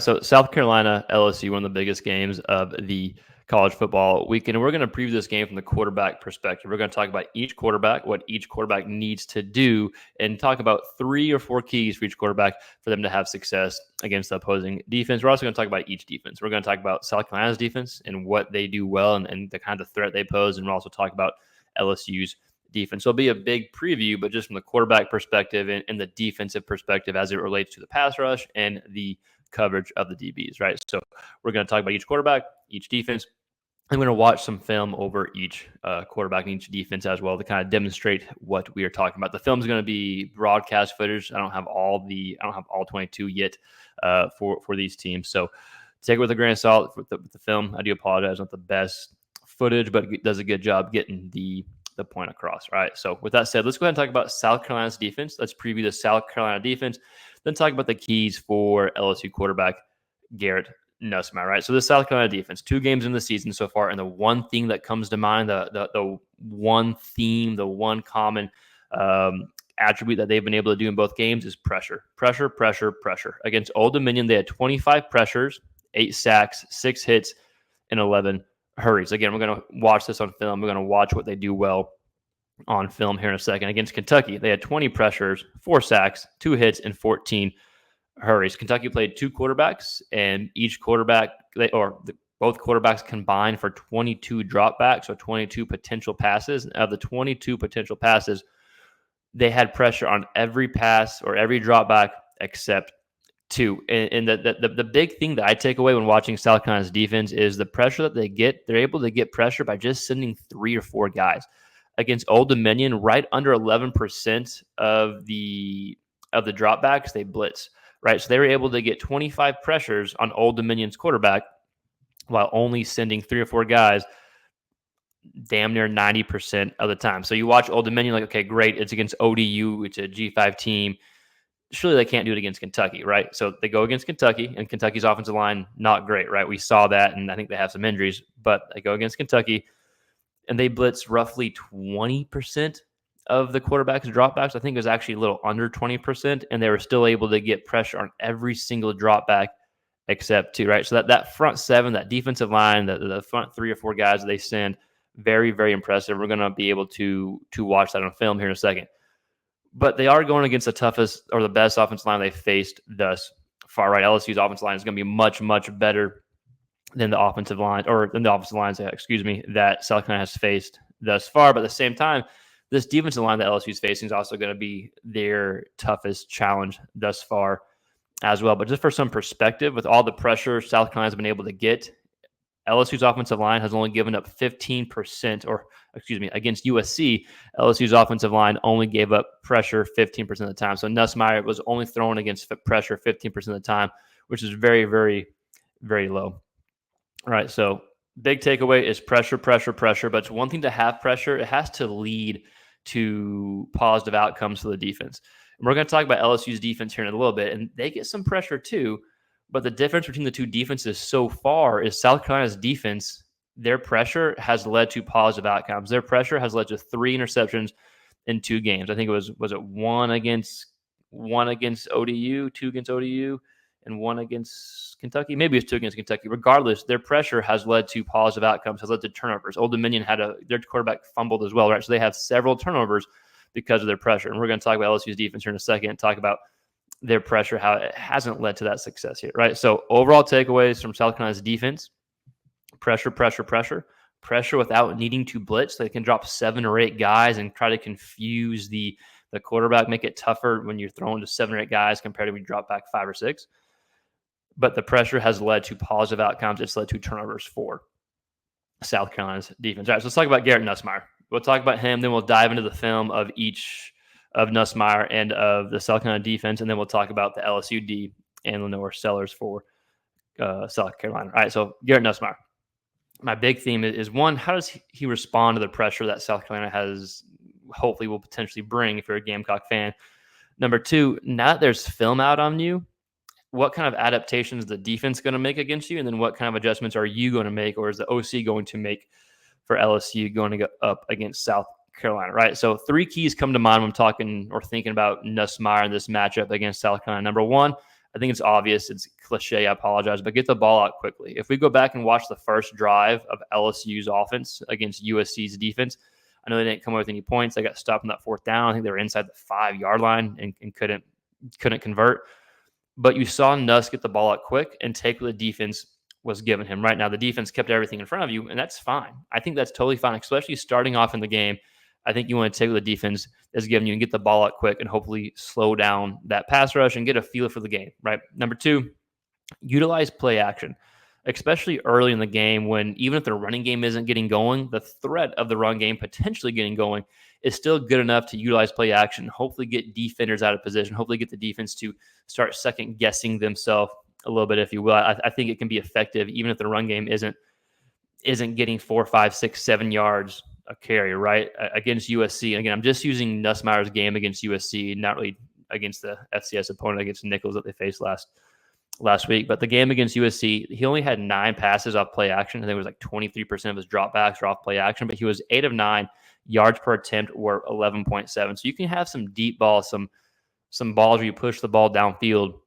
So South Carolina, LSU, one of the biggest games of the college football weekend. And we're going to preview this game from the quarterback perspective. We're going to talk about each quarterback, what each quarterback needs to do, and talk about 3 or 4 keys for each quarterback for them to have success against the opposing defense. We're also going to talk about each defense. We're going to talk about South Carolina's defense and what they do well and the kind of threat they pose. And we'll also talk about LSU's defense. So it'll be a big preview, but just from the quarterback perspective and the defensive perspective as it relates to the pass rush and the coverage of the DBs, right? So we're going to talk about each quarterback, each defense. I'm going to watch some film over each quarterback and each defense as well to kind of demonstrate what we are talking about. The film is going to be broadcast footage. I don't have all 22 yet for these teams. So take it with a grain of salt with the film. I do apologize, not the best footage, but it does a good job getting the point across. All right. So with that said, let's go ahead and talk about South Carolina's defense. Let's preview the South Carolina defense, then talk about the keys for LSU quarterback Garrett Nussmeier. Right. So the South Carolina defense, 2 games in the season so far, and the one thing that comes to mind, the one theme, the one common attribute that they've been able to do in both games is pressure. Against Old Dominion, they had 25 pressures, 8 sacks, 6 hits, and 11 hurries. Again, we're going to watch this on film. We're going to watch what they do well on film here in a second. Against Kentucky, they had 20 pressures, 4 sacks, 2 hits, and 14 hurries. Kentucky played 2 quarterbacks, and each quarterback, both quarterbacks combined for 22 dropbacks, so 22 potential passes. And of the 22 potential passes, they had pressure on every pass or every dropback except 2. And the big thing that I take away when watching South Carolina's defense is the pressure that they get. They're able to get pressure by just sending 3 or 4 guys. Against Old Dominion, right under 11% of the dropbacks, they blitz. Right, so they were able to get 25 pressures on Old Dominion's quarterback while only sending 3 or 4 guys damn near 90% of the time. So you watch Old Dominion like, okay, great, it's against ODU, it's a G5 team. Surely they can't do it against Kentucky, right? So they go against Kentucky, and Kentucky's offensive line, not great, right? We saw that, and I think they have some injuries, but they go against Kentucky, and they blitz roughly 20% of the quarterback's dropbacks. I think it was actually a little under 20%, and they were still able to get pressure on every single dropback except 2, right? So that front 7, that defensive line, the front 3 or 4 guys that they send, very, very impressive. We're going to be able to watch that on film here in a second. But they are going against the toughest or the best offensive line they've faced thus far, right? LSU's offensive line is going to be much, much better than the offensive line, that South Carolina has faced thus far. But at the same time, this defensive line that LSU is facing is also going to be their toughest challenge thus far as well. But just for some perspective, with all the pressure South Carolina has been able to get, LSU's offensive line has only given up 15%, against USC, LSU's offensive line only gave up pressure 15% of the time. So Nussmeier was only thrown against pressure 15% of the time, which is very, very, very low. All right, so big takeaway is pressure. But it's one thing to have pressure. It has to lead to positive outcomes for the defense. And we're going to talk about LSU's defense here in a little bit, and they get some pressure too. But the difference between the 2 defenses so far is South Carolina's defense, their pressure has led to positive outcomes. Their pressure has led to 3 interceptions in 2 games. I think it was it 1 against ODU, 2 against ODU, and 1 against Kentucky. Maybe it's 2 against Kentucky. Regardless, their pressure has led to positive outcomes, has led to turnovers. Old Dominion had their quarterback fumbled as well, right? So they have several turnovers because of their pressure. And we're going to talk about LSU's defense here in a second and talk about their pressure, how it hasn't led to that success here, right? So overall takeaways from South Carolina's defense: pressure without needing to blitz. They can drop 7 or 8 guys and try to confuse the quarterback, make it tougher when you're throwing to 7 or 8 guys compared to when you drop back 5 or 6. But the pressure has led to positive outcomes. It's led to turnovers for South Carolina's defense. All right, so let's talk about Garrett Nussmeier. We'll talk about him, then we'll dive into the film of each of Nussmeier and of the South Carolina defense, and then we'll talk about the LSU D and LaNorris Sellers for South Carolina. All right, so Garrett Nussmeier. My big theme is, one, how does he respond to the pressure that South Carolina has, hopefully will potentially bring if you're a Gamecock fan? Number 2, now that there's film out on you, what kind of adaptations is the defense going to make against you? And then what kind of adjustments are you going to make, or is the OC going to make for LSU going to go up against South Carolina, right? So 3 keys come to mind when I'm talking or thinking about Nussmeier in this matchup against South Carolina. Number 1, I think it's obvious. It's cliche. I apologize, but get the ball out quickly. If we go back and watch the first drive of LSU's offense against USC's defense, I know they didn't come up with any points. They got stopped on that fourth down. I think they were inside the 5-yard line and couldn't convert. But you saw Nuss get the ball out quick and take what the defense was giving him. Right now, the defense kept everything in front of you, and that's fine. I think that's totally fine, especially starting off in the game. I think you want to take what the defense is giving you and get the ball out quick and hopefully slow down that pass rush and get a feel for the game, right? Number 2, utilize play action, especially early in the game when even if the running game isn't getting going, the threat of the run game potentially getting going is still good enough to utilize play action, hopefully get defenders out of position, hopefully get the defense to start second guessing themselves a little bit, if you will. I think it can be effective even if the run game isn't getting 4, 5, 6, 7 yards a carry, right? Against USC. And again, I'm just using Nussmeier's game against USC, not really against the FCS opponent against Nichols that they faced last week. But the game against USC, he only had 9 passes off play action. I think it was like 23% of his dropbacks were off play action, but he was 8 of 9. Yards per attempt were 11.7. So you can have some deep balls, some balls where you push the ball downfield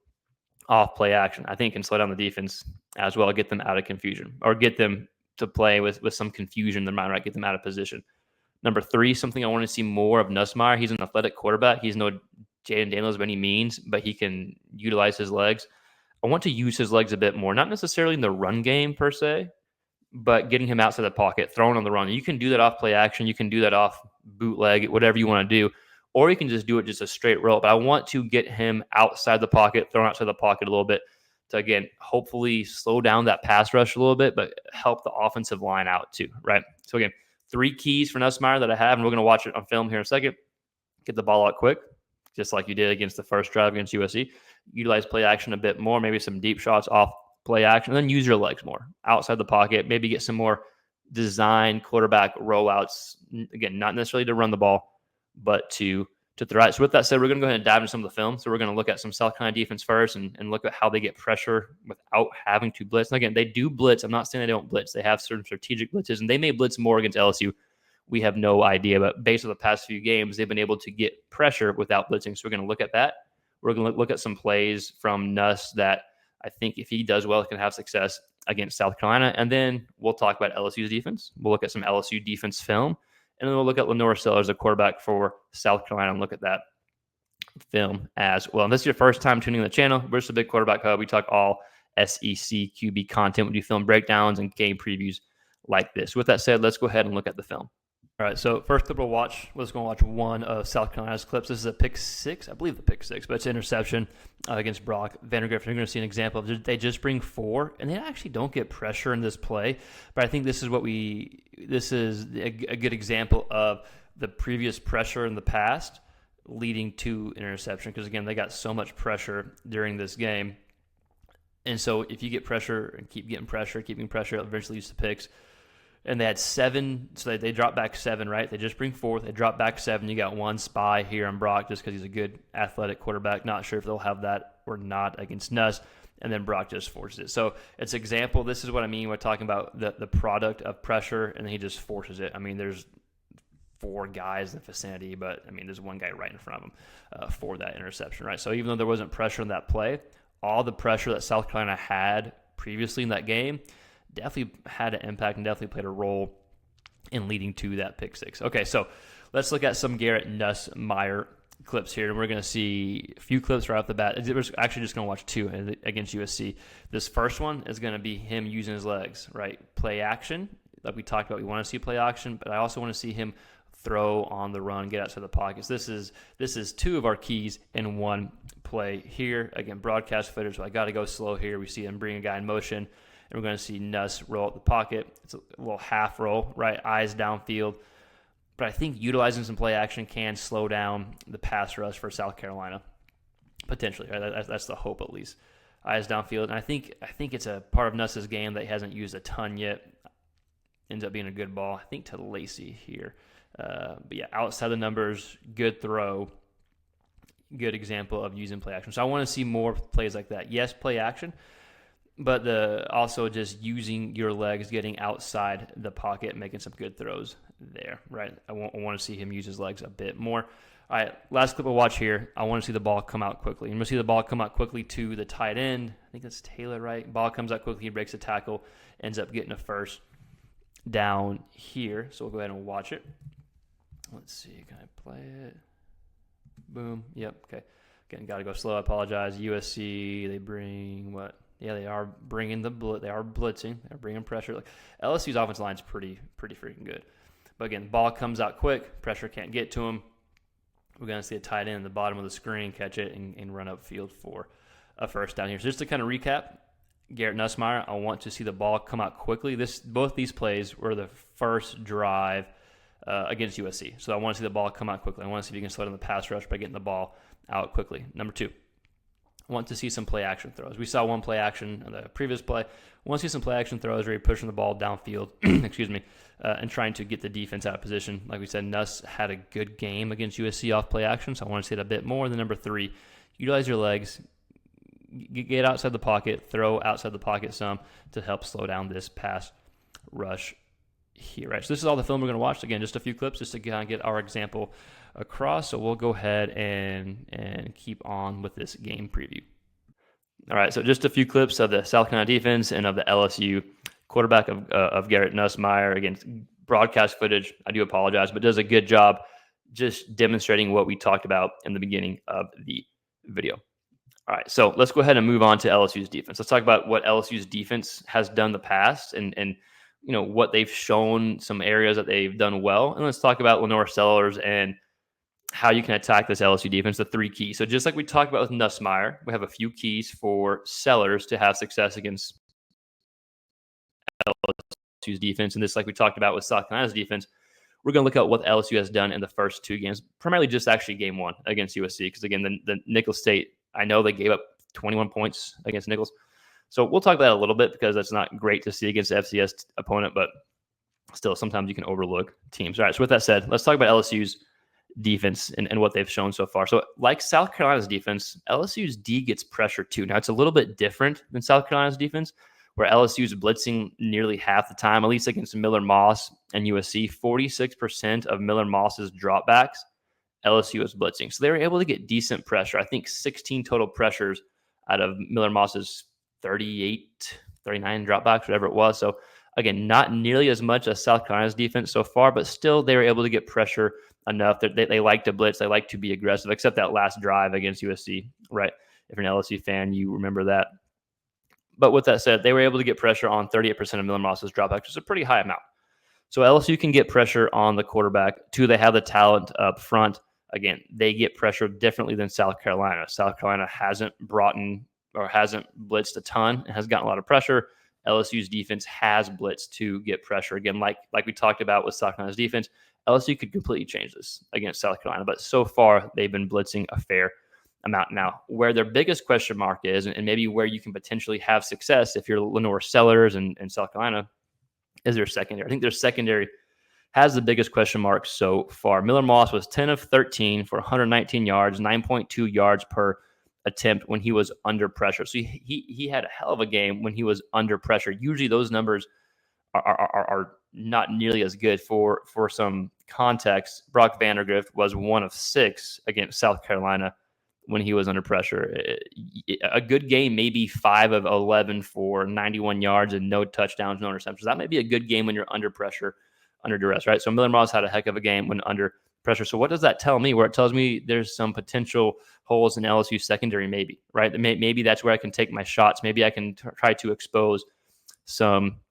off play action. I think it can slow down the defense as well, get them out of confusion or get them to play with some confusion in their mind, right? Get them out of position. Number 3, something I want to see more of Nussmeier. He's an athletic quarterback. He's no Jaden Daniels by any means, but he can utilize his legs. I want to use his legs a bit more, not necessarily in the run game per se, but getting him outside the pocket, throwing on the run. You can do that off play action. You can do that off bootleg, whatever you want to do, or you can just do it just a straight roll. But I want to get him outside the pocket, thrown outside the pocket a little bit to, again, hopefully slow down that pass rush a little bit, but help the offensive line out too, right? So again, 3 keys for Nussmeier that I have, and we're going to watch it on film here in a second. Get the ball out quick, just like you did against the first drive against USC. Utilize play action a bit more, maybe some deep shots off play action, and then use your legs more outside the pocket, maybe get some more design quarterback rollouts. Again, not necessarily to run the ball, but to throw it. So with that said, we're going to go ahead and dive into some of the film. So we're going to look at some South Carolina defense first and look at how they get pressure without having to blitz. And again, they do blitz. I'm not saying they don't blitz. They have certain strategic blitzes, and they may blitz more against LSU. We have no idea, but based on the past few games, they've been able to get pressure without blitzing. So we're going to look at that. We're going to look at some plays from Nuss that I think if he does well, he can have success against South Carolina. And then we'll talk about LSU's defense. We'll look at some LSU defense film. And then we'll look at LaNorris Sellers, the quarterback for South Carolina, and look at that film as well. And this is your first time tuning in the channel. We're just a big quarterback hub. We talk all SEC QB content. We do film breakdowns and game previews like this. With that said, let's go ahead and look at the film. All right, so first clip we'll watch, we're just going to watch one of South Carolina's clips. This is a pick 6, I believe the pick 6, but it's an interception against Brock Vandagriff. You're going to see an example of they just bring 4, and they actually don't get pressure in this play. But I think this is a good example of the previous pressure in the past leading to an interception, because again, they got so much pressure during this game. And so if you get pressure and keep getting pressure, keeping pressure, it eventually leads to picks. And they had 7, so they dropped back 7, right? They just bring 4, they drop back 7. You got 1 spy here on Brock just because he's a good athletic quarterback. Not sure if they'll have that or not against Nuss. And then Brock just forces it. So it's an example. This is what I mean when talking about the product of pressure, and he just forces it. I mean, there's 4 guys in the vicinity, but I mean, there's 1 guy right in front of him for that interception, right? So even though there wasn't pressure in that play, all the pressure that South Carolina had previously in that game definitely had an impact and definitely played a role in leading to that pick 6. Okay, so let's look at some Garrett Nussmeier clips here, and we're going to see a few clips right off the bat. We're actually just going to watch 2 against USC. This first one is going to be him using his legs, right? Play action, like we talked about. We want to see play action, but I also want to see him throw on the run, get outside the pockets. This is 2 of our keys in one play here. Again, broadcast footage, so I got to go slow here. We see him bring a guy in motion. And we're going to see Nuss roll out the pocket. It's a little half roll, right? Eyes downfield. But I think utilizing some play action can slow down the pass rush for South Carolina, potentially. Right? That's the hope, at least. Eyes downfield. And I think it's a part of Nuss's game that he hasn't used a ton yet. Ends up being a good ball, I think, to Lacey here. But yeah, outside the numbers, good throw. Good example of using play action. So I want to see more plays like that. Yes, play action. But also just using your legs, getting outside the pocket, making some good throws there, right? I want to see him use his legs a bit more. All right, last clip we'll watch here. I want to see the ball come out quickly. And we'll see the ball come out quickly to the tight end. I think that's Taylor, right? Ball comes out quickly. He breaks a tackle, ends up getting a first down here. So we'll go ahead and watch it. Let's see. Can I play it? Boom. Yep. Okay. Again, got to go slow. I apologize. USC, they bring what? Yeah, they are bringing the they are blitzing. They're bringing pressure. Like LSU's offensive line's pretty freaking good. But again, the ball comes out quick. Pressure can't get to him. We're going to see a tight end at the bottom of the screen catch it and run upfield for a first down here. So just to kind of recap, Garrett Nussmeier, I want to see the ball come out quickly. Both these plays were the first drive against USC. So I want to see the ball come out quickly. I want to see if you can slow down the pass rush by getting the ball out quickly. Number 2, I want to see some play action throws. We saw one play action in the previous play. I want to see some play action throws where you're pushing the ball downfield, and trying to get the defense out of position. Like we said, Nuss had a good game against USC off play action, so I want to see it a bit more. Then number 3, utilize your legs, get outside the pocket, throw outside the pocket some to help slow down this pass rush here. Right. So this is all the film we're going to watch. Again, just a few clips just to kind of get our example across. So we'll go ahead and keep on with this game preview. All right, so just a few clips of the South Carolina defense and of the LSU quarterback of Garrett Nussmeier. Again, broadcast footage, I do apologize, but does a good job just demonstrating what we talked about in the beginning of the video. All right, so let's go ahead and move on to LSU's defense. Let's talk about what LSU's defense has done in the past and what they've shown, some areas that they've done well. And let's talk about LaNorris Sellers and how you can attack this LSU defense, the 3 keys. So just like we talked about with Nussmeier, we have a few keys for Sellers to have success against LSU's defense. And this, like we talked about with South Carolina's defense, we're going to look at what LSU has done in the first 2 games, primarily just actually game 1 against USC. Because again, the Nicholls State, I know they gave up 21 points against Nicholls. So we'll talk about that a little bit because that's not great to see against the FCS opponent, but still, sometimes you can overlook teams. All right, so with that said, let's talk about LSU's defense and what they've shown so far. So like South Carolina's defense, LSU's D gets pressure too. Now, it's a little bit different than South Carolina's defense, where LSU's blitzing nearly half the time, at least against Miller Moss and USC. 46% of Miller Moss's dropbacks, LSU is blitzing. So they were able to get decent pressure. I think 16 total pressures out of Miller Moss's 38, 39 dropbacks, whatever it was. So again, not nearly as much as South Carolina's defense so far, but still they were able to get pressure enough that they like to blitz. They like to be aggressive, except that last drive against USC, right? If you're an LSU fan, you remember that. But with that said, they were able to get pressure on 38% of Miller Moss's dropbacks, which is a pretty high amount. So LSU can get pressure on the quarterback. 2, they have the talent up front. Again, they get pressure differently than South Carolina. South Carolina hasn't blitzed a ton and has gotten a lot of pressure. LSU's defense has blitzed to get pressure. Again, like we talked about with South Carolina's defense, LSU could completely change this against South Carolina, but so far they've been blitzing a fair amount. Now, where their biggest question mark is, and maybe where you can potentially have success if you're LaNorris Sellers and South Carolina, is their secondary. I think their secondary has the biggest question mark so far. Miller Moss was 10 of 13 for 119 yards, 9.2 yards per attempt when he was under pressure. So he had a hell of a game when he was under pressure. Usually those numbers are not nearly as good. For some context, Brock Vandergrift was 1 of 6 against South Carolina when he was under pressure. A good game, maybe 5 of 11 for 91 yards and no touchdowns, no interceptions. That may be a good game when you're under pressure, under duress, right? So Miller Moss had a heck of a game when under pressure. So what does that tell me? Where it tells me there's some potential holes in LSU secondary, maybe, right? Maybe that's where I can take my shots. Maybe I can try to expose some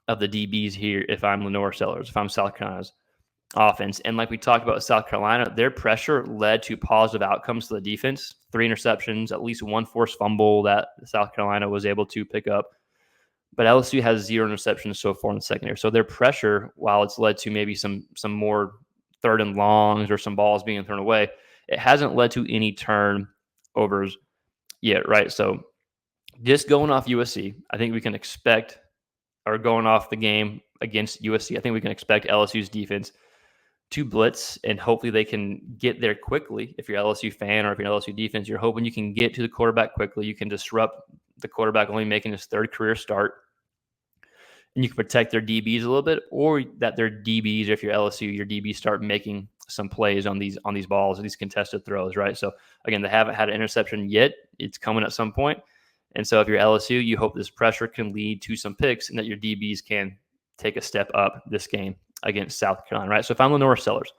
of the DBs here if I'm LaNorris Sellers, if I'm South Carolina's offense. And like we talked about with South Carolina, their pressure led to positive outcomes to the defense. 3 interceptions, at least 1 forced fumble that South Carolina was able to pick up. But LSU has 0 interceptions so far in the secondary. So their pressure, while it's led to maybe some more 3rd and longs or some balls being thrown away, it hasn't led to any turnovers yet, right? So just going off USC, I think we can expect, or going off the game against USC, I think we can expect LSU's defense to blitz, and hopefully they can get there quickly. If you're an LSU fan or if you're an LSU defense, you're hoping you can get to the quarterback quickly. You can disrupt the quarterback only making his 3rd career start. and you can protect their DBs a little bit, or that their DBs, if you're LSU, your DBs start making some plays on these balls, these contested throws, right? So again, they haven't had an interception yet. It's coming at some point. And so if you're LSU, you hope this pressure can lead to some picks and that your DBs can take a step up this game against South Carolina, right? So if I'm LaNorris Sellers,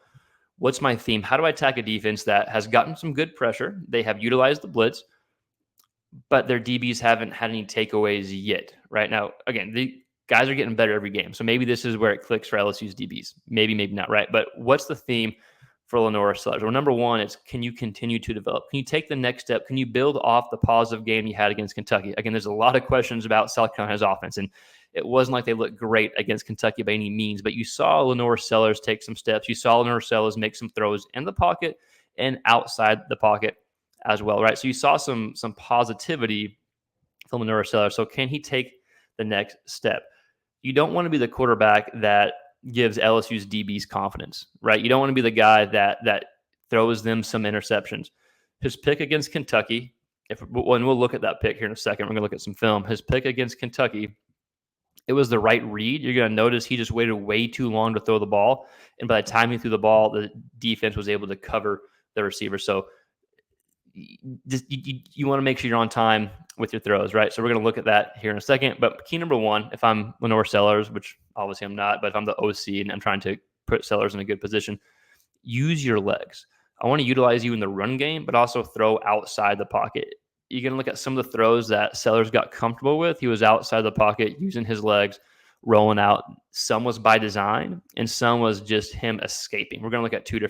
what's my theme? How do I attack a defense that has gotten some good pressure? They have utilized the blitz, but their DBs haven't had any takeaways yet, right? Now, again, the guys are getting better every game. So maybe this is where it clicks for LSU's DBs. Maybe not, right? But what's the theme for LaNorris Sellers? Well, number one is, can you continue to develop? Can you take the next step? Can you build off the positive game you had against Kentucky? Again, there's a lot of questions about South Carolina's offense, and it wasn't like they looked great against Kentucky by any means, but you saw LaNorris Sellers take some steps. You saw LaNorris Sellers make some throws in the pocket and outside the pocket as well, right? So you saw some positivity from LaNorris Sellers. So can he take the next step? You don't want to be the quarterback that gives LSU's DBs confidence, right? You don't want to be the guy that throws them some interceptions. His pick against Kentucky, when we'll look at that pick here in a second, we're going to look at some film. His pick against Kentucky, it was the right read. You're going to notice he just waited way too long to throw the ball. And by the time he threw the ball, the defense was able to cover the receiver. So you want to make sure you're on time with your throws, right? So we're going to look at that here in a second. But key number one, if I'm LaNorris Sellers, which obviously I'm not, but if I'm the OC and I'm trying to put Sellers in a good position, use your legs. I want to utilize you in the run game, but also throw outside the pocket. You're going to look at some of the throws that Sellers got comfortable with. He was outside the pocket, using his legs, rolling out. Some was by design, and some was just him escaping. We're going to look at two or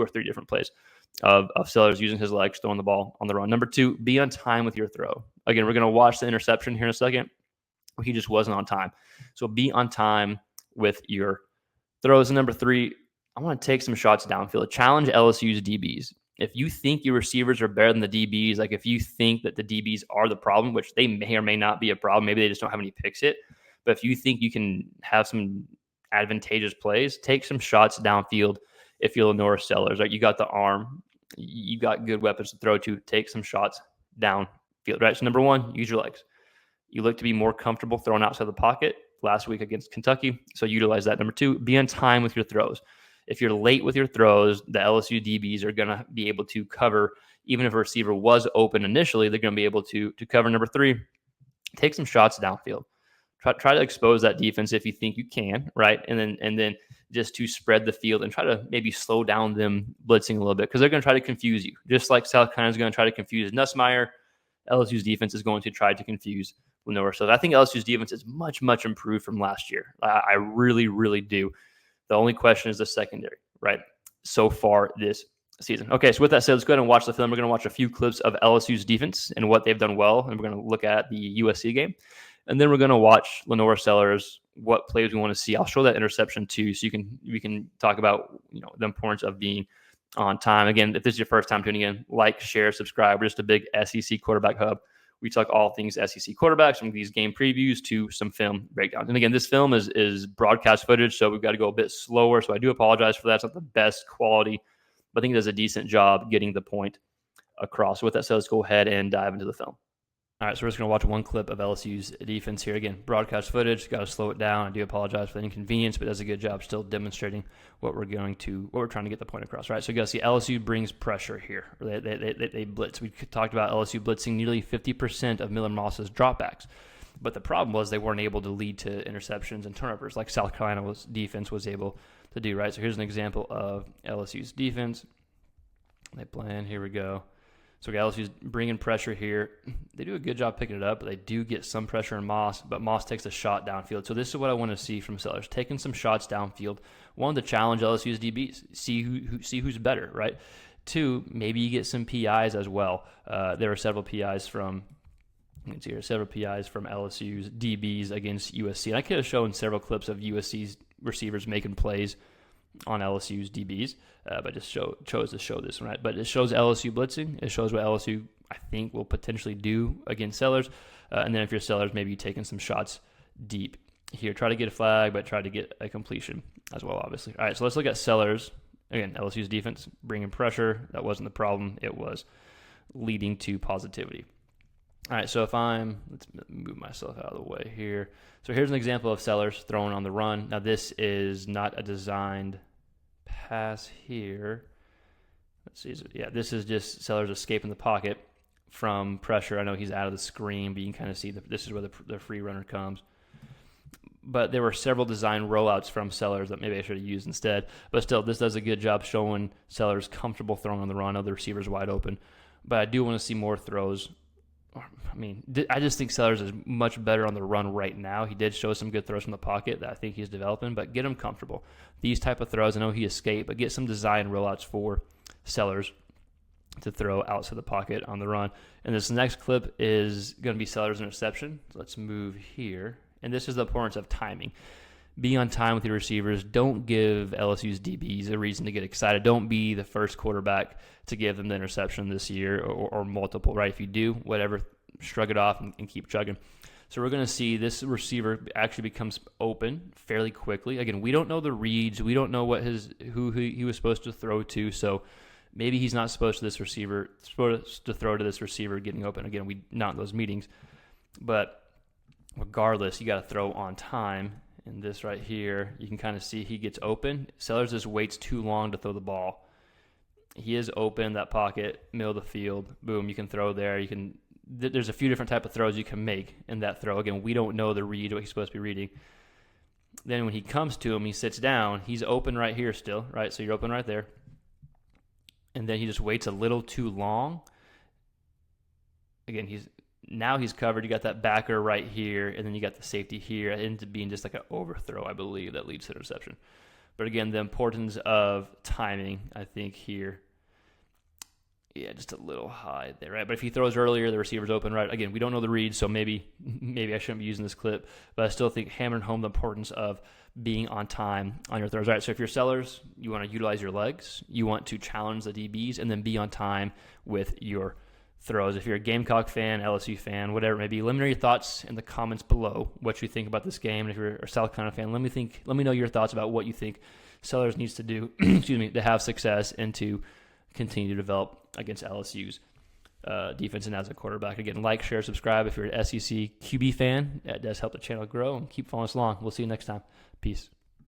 three different plays of Sellers using his legs, throwing the ball on the run. Number two, be on time with your throw. Again, we're going to watch the interception here in a second. He just wasn't on time. So be on time with your throws. And number three, I want to take some shots downfield. Challenge LSU's DBs. If you think your receivers are better than the DBs, like if you think that the DBs are the problem, which they may or may not be a problem, maybe they just don't have any picks yet. But if you think you can have some advantageous plays, take some shots downfield. If you're LaNorris Sellers, right? You got the arm, you got good weapons to throw to. Take some shots downfield, right? So number one, use your legs. You look to be more comfortable throwing outside the pocket last week against Kentucky, so utilize that. Number two, be on time with your throws. If you're late with your throws, the LSU DBs are going to be able to cover. Even if a receiver was open initially, they're going to be able to cover. Number three, take some shots downfield. Try to expose that defense if you think you can, right? And then just to spread the field and try to maybe slow down them blitzing a little bit, because they're going to try to confuse you. Just like South Carolina is going to try to confuse Nussmeier, LSU's defense is going to try to confuse LaNorris. So I think LSU's defense is much, much improved from last year. I really, really do. The only question is the secondary, right? So far this season. Okay, so with that said, let's go ahead and watch the film. We're going to watch a few clips of LSU's defense and what they've done well, and we're going to look at the USC game. And then we're going to watch LaNorris Sellers, what plays we want to see. I'll show that interception too, so we can talk about the importance of being on time. Again, if this is your first time tuning in, like, share, subscribe. We're just a big SEC quarterback hub. We talk all things SEC quarterbacks, from these game previews to some film breakdowns. And again, this film is broadcast footage, so we've got to go a bit slower. So I do apologize for that. It's not the best quality, but I think it does a decent job getting the point across. So with that said, let's go ahead and dive into the film. All right, so we're just going to watch one clip of LSU's defense here. Again, broadcast footage, got to slow it down. I do apologize for the inconvenience, but it does a good job still demonstrating what we're trying to get the point across, right? So you got to see LSU brings pressure here. They blitz. We talked about LSU blitzing nearly 50% of Miller Moss's dropbacks, but the problem was they weren't able to lead to interceptions and turnovers like South Carolina's defense was able to do, right? So here's an example of LSU's defense. They plan, here we go. So LSU's bringing pressure here. They do a good job picking it up, but they do get some pressure in Moss, but Moss takes a shot downfield. So this is what I want to see from Sellers, taking some shots downfield. One, to challenge LSU's DBs, see who's better, right? Two, maybe you get some PIs as well. There are several PIs from LSU's DBs against USC. And I could have shown several clips of USC's receivers making plays on LSU's DBs, but just chose to show this one, right? But it shows LSU blitzing. It shows what LSU, I think, will potentially do against Sellers. And then if you're Sellers, maybe taking some shots deep here. Try to get a flag, but try to get a completion as well, obviously. All right, so let's look at Sellers. Again, LSU's defense bringing pressure. That wasn't the problem. It was leading to positivity. All right, so let's move myself out of the way here. So here's an example of Sellers throwing on the run. Now this is not a designed pass here. Let's see, yeah, this is just Sellers escaping the pocket from pressure. I know he's out of the screen, but you can kind of see this is where the free runner comes. But there were several design rollouts from Sellers that maybe I should have used instead. But still, this does a good job showing Sellers comfortable throwing on the run. The receiver's wide open. But I do want to see more throws. I mean, I just think Sellers is much better on the run right now. He did show some good throws from the pocket that I think he's developing, but get him comfortable. These type of throws, I know he escaped, but get some design rollouts for Sellers to throw outside the pocket on the run. And this next clip is going to be Sellers' interception. So let's move here. And this is the importance of timing. Be on time with your receivers. Don't give LSU's DBs a reason to get excited. Don't be the first quarterback to give them the interception this year or multiple, right? If you do, whatever, shrug it off and keep chugging. So we're going to see this receiver actually becomes open fairly quickly. Again, we don't know the reads. We don't know who he was supposed to throw to. So maybe he's not supposed to throw to this receiver getting open. Again, not in those meetings. But regardless, you got to throw on time. And this right here, you can kind of see he gets open. Sellers just waits too long to throw the ball. He is open, that pocket, middle of the field. Boom, you can throw there. There's a few different type of throws you can make in that throw. Again, we don't know the read, what he's supposed to be reading. Then when he comes to him, he sits down. He's open right here still, right? So you're open right there. And then he just waits a little too long. Again, now he's covered. You got that backer right here, and then you got the safety here. It ends up being just like an overthrow, I believe, that leads to interception. But again, the importance of timing, I think here, yeah, just a little high there, right? But if he throws earlier, the receiver's open, right? Again, we don't know the read, so maybe I shouldn't be using this clip, but I still think hammering home the importance of being on time on your throws. All right, so if you're Sellers, you want to utilize your legs, you want to challenge the DBs, and then be on time with your throws. If you're a Gamecock fan, LSU fan, whatever it may be, let me know your thoughts in the comments below, what you think about this game. And if you're a South Carolina fan, let me know your thoughts about what you think Sellers needs to do, to have success and to continue to develop against LSU's defense and as a quarterback. Again, like, share, subscribe if you're an SEC QB fan. That does help the channel grow, and keep following us along. We'll see you next time. Peace.